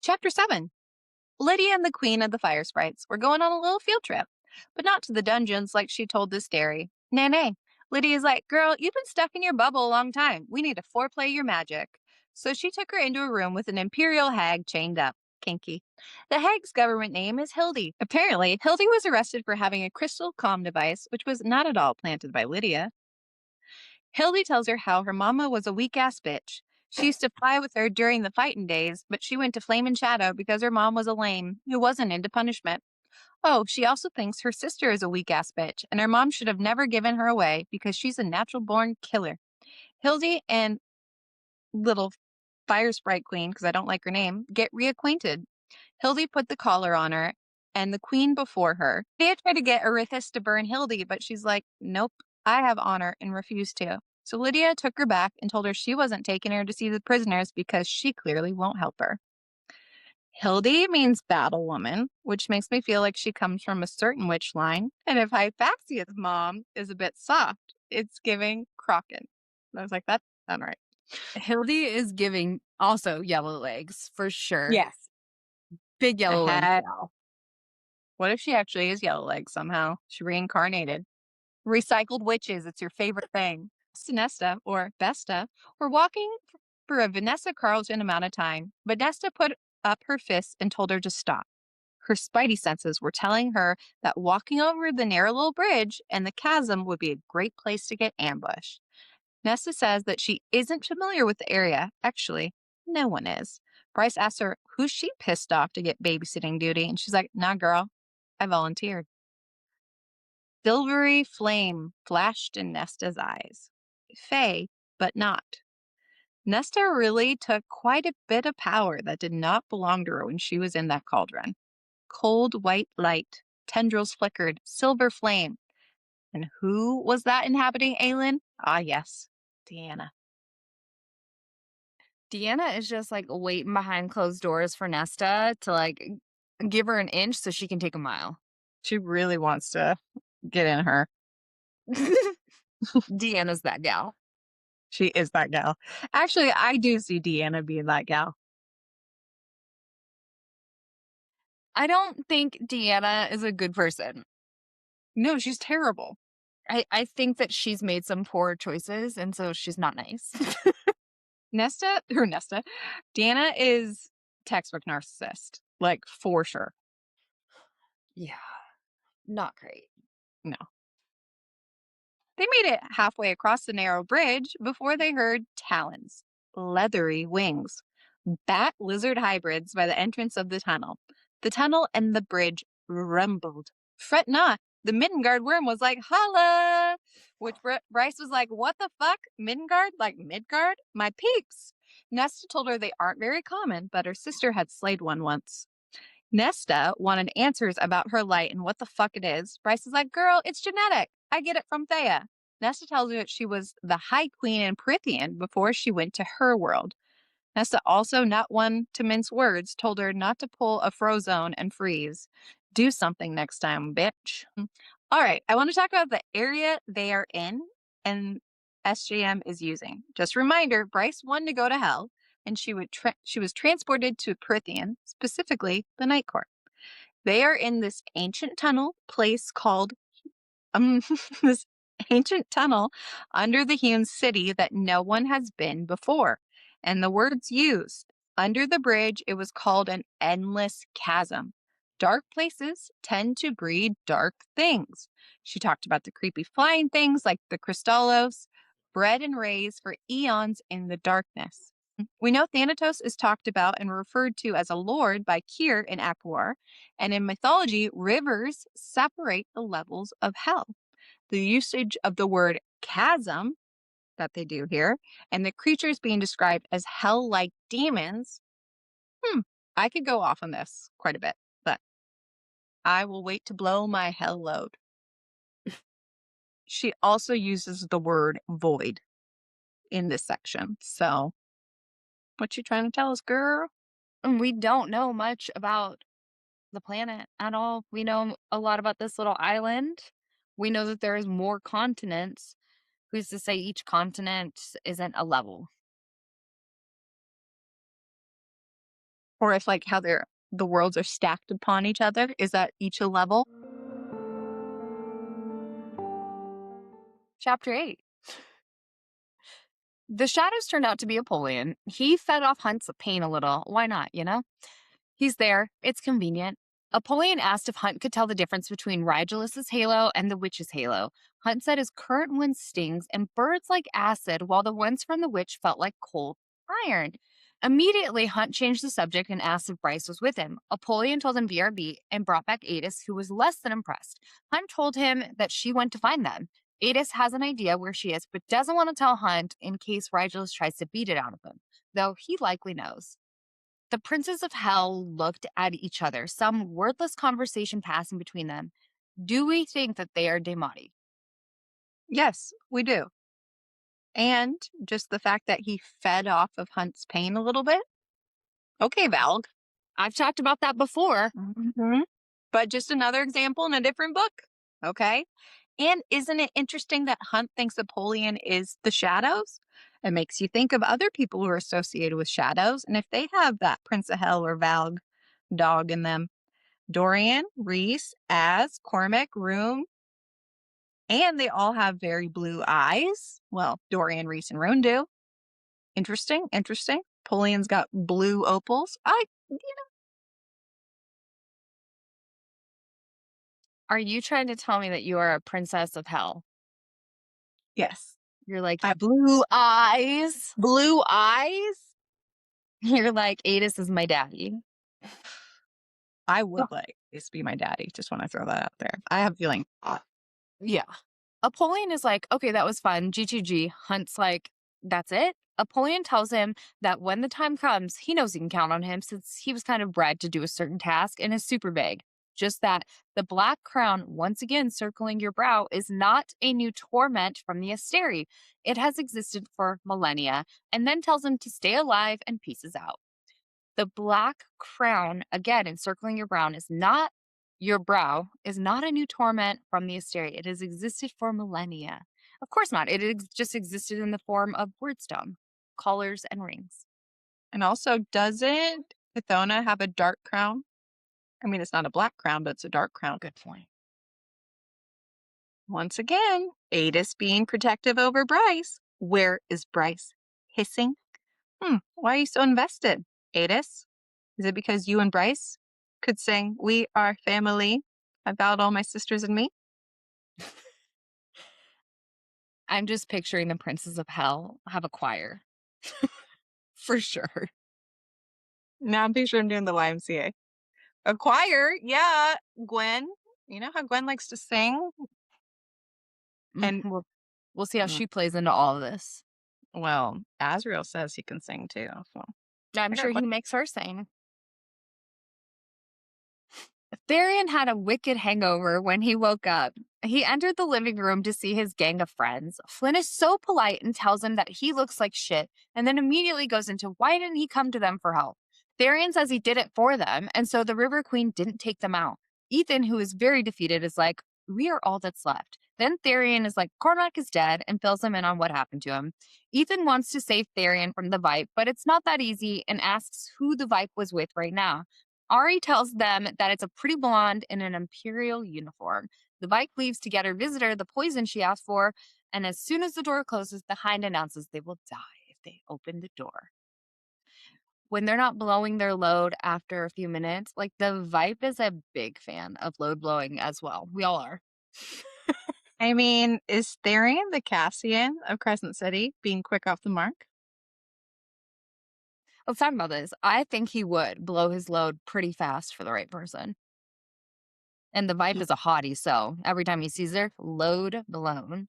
Chapter 7. Lidia and the Queen of the Fire Sprites were going on a little field trip, but not to the dungeons like she told Asteri. Nay. Lydia's like, girl, you've been stuck in your bubble a long time. We need to foreplay your magic. So she took her into a room with an imperial hag chained up. Kinky. The hag's government name is Hildy. Apparently, Hildy was arrested for having a crystal comm device, which was not at all planted by Lidia. Hildy tells her how her mama was a weak-ass bitch. She used to fly with her during the fighting days, but she went to Flame and Shadow because her mom was a lame who wasn't into punishment. Oh, she also thinks her sister is a weak ass bitch, and her mom should have never given her away because she's a natural born killer. Hildy and little Fire Sprite Queen, because I don't like her name, get reacquainted. Hildy put the collar on her and the queen before her. They had tried to get Erithus to burn Hildy, but she's like, nope, I have honor, and refused to. So Lidia took her back and told her she wasn't taking her to see the prisoners because she clearly won't help her. Hildy means battle woman, which makes me feel like she comes from a certain witch line. And if Hyphaxia's mom is a bit soft, it's giving Kraken. I was like, that's not right. Hildy is giving also yellow legs for sure. Yes. Big yellow legs. What if she actually is yellow legs somehow? She reincarnated. Recycled witches, it's your favorite thing. Nesta, or Vesta, were walking for a Vanessa Carlton amount of time, but Nesta put up her fists and told her to stop. Her spidey senses were telling her that walking over the narrow little bridge and the chasm would be a great place to get ambushed. Nesta says that she isn't familiar with the area. Actually, no one is. Bryce asks her who's she pissed off to get babysitting duty, and she's like, nah, girl, I volunteered. Silvery flame flashed in Nesta's eyes. Fae, but not. Nesta really took quite a bit of power that did not belong to her when she was in that cauldron. Cold white light, tendrils flickered, silver flame. And who was that inhabiting Avallen? Ah, yes, Deanna. Deanna is just like waiting behind closed doors for Nesta to like give her an inch so she can take a mile. She really wants to get in her. Deanna's that gal. She is that gal. Actually, I do see Deanna being that gal. I don't think Deanna is a good person. No, she's terrible. I think that she's made some poor choices, and so she's not nice. Deanna is textbook narcissist, like for sure. Yeah, not great. No. They made it halfway across the narrow bridge before they heard talons, leathery wings, bat lizard hybrids by the entrance of the tunnel. The tunnel and the bridge rumbled. Fret not, the Middengard worm was like, holla! Which Bryce was like, what the fuck? Middengard? Like Midgard? My peeps! Nesta told her they aren't very common, but her sister had slayed one once. Nesta wanted answers about her light and what the fuck it is. Bryce is like, girl, it's genetic. I get it from Thea. Nesta tells her that she was the High Queen in Prythian before she went to her world. Nesta, also not one to mince words, told her not to pull a Frozone and freeze. Do something next time, bitch. All right, I want to talk about the area they are in and SJM is using. Just a reminder, Bryce wanted to go to hell, and she was transported to Prythian, specifically the Night Court. They are in this ancient tunnel place called this ancient tunnel under the hewn city that no one has been before. And the words used, under the bridge, it was called an endless chasm. Dark places tend to breed dark things. She talked about the creepy flying things like the Crystallos, bred and raised for eons in the darkness. We know Thanatos is talked about and referred to as a lord by Kyr in ACOTAR, and in mythology, rivers separate the levels of hell. The usage of the word chasm that they do here, and the creatures being described as hell-like demons, I could go off on this quite a bit, but I will wait to blow my hell load. She also uses the word void in this section, so what you trying to tell us, girl? And we don't know much about the planet at all. We know a lot about this little island. We know that there is more continents. Who's to say each continent isn't a level? Or if like how the worlds are stacked upon each other, is that each a level? Chapter 8. The shadows turned out to be Apollyon. He fed off Hunt's pain a little. Why not, you know? He's there. It's convenient. Apollyon asked if Hunt could tell the difference between Rigelus's halo and the witch's halo. Hunt said his current one stings and birds like acid, while the ones from the witch felt like cold iron. Immediately, Hunt changed the subject and asked if Bryce was with him. Apollyon told him BRB and brought back Adis, who was less than impressed. Hunt told him that she went to find them. Adis has an idea where she is, but doesn't want to tell Hunt in case Rigels tries to beat it out of him, though he likely knows. The princes of hell looked at each other, some wordless conversation passing between them. Do we think that they are Daemati? Yes, we do. And just the fact that he fed off of Hunt's pain a little bit. Okay, Valg. I've talked about that before. Mm-hmm. But just another example in a different book. Okay. And isn't it interesting that Hunt thinks Apollyon is the shadows? It makes you think of other people who are associated with shadows. And if they have that Prince of Hell or Valg dog in them, Dorian, Rhys, Az, Cormac, Rune, and they all have very blue eyes. Well, Dorian, Rhys, and Rune do. Interesting. Apollyon's got blue opals. Are you trying to tell me that you are a princess of hell? Yes. You're like, I have blue eyes. blue eyes. You're like, Adis is my daddy. I would like this to be my daddy. Just want to throw that out there. I have a feeling. Yeah. Apollyon is like, okay, that was fun. G2G. Hunt's like, that's it? Apollyon tells him that when the time comes, he knows he can count on him since he was kind of bred to do a certain task and is super vague. Just that the black crown, once again circling your brow, is not a new torment from the Asteri. It has existed for millennia, and then tells him to stay alive and pieces out. The black crown, again encircling your brow, is not a new torment from the Asteri. It has existed for millennia. Of course not. It just existed in the form of wordstone, collars, and rings. And also, doesn't Ithona have a dark crown? I mean, it's not a black crown, but it's a dark crown. Good point. Once again, Adis being protective over Bryce. Where is Bryce? Hissing? Why are you so invested, Adis? Is it because you and Bryce could sing, "We are family, I vowed all my sisters and me"? I'm just picturing the princes of hell have a choir. For sure. Now I'm picturing doing the YMCA. A choir, yeah. Gwen, you know how Gwen likes to sing? And we'll see how she plays into all of this. Well, Azrael says he can sing too. So I'm sure he makes her sing. Therian had a wicked hangover when he woke up. He entered the living room to see his gang of friends. Flynn is so polite and tells him that he looks like shit, and then immediately goes into why didn't he come to them for help. Therian says he did it for them, and so the River Queen didn't take them out. Ethan, who is very defeated, is like, we are all that's left. Then Therian is like, Cormac is dead, and fills him in on what happened to him. Ethan wants to save Therian from the Vipe, but it's not that easy, and asks who the Vipe was with right now. Ari tells them that it's a pretty blonde in an imperial uniform. The Vipe leaves to get her visitor the poison she asked for, and as soon as the door closes, the Hind announces they will die if they open the door. When they're not blowing their load after a few minutes, like the Vipe is a big fan of load blowing as well. We all are. I mean, is Therian the Cassian of Crescent City being quick off the mark? Let's talk about this. I think he would blow his load pretty fast for the right person. And the Vipe is a hottie, so every time he sees her, load blown.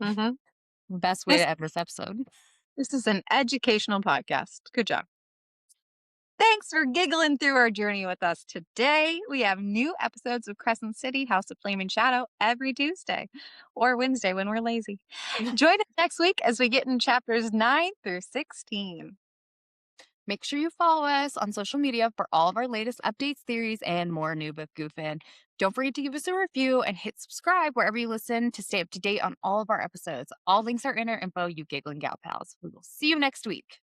Mm-hmm. Best way to end this episode. This is an educational podcast. Good job. Thanks for giggling through our journey with us today. We have new episodes of Crescent City, House of Flame and Shadow every Tuesday or Wednesday when we're lazy. Join us next week as we get in chapters 9 through 16. Make sure you follow us on social media for all of our latest updates, theories, and more new book goofing. Don't forget to give us a review and hit subscribe wherever you listen to stay up to date on all of our episodes. All links are in our info, you giggling gal pals. We will see you next week.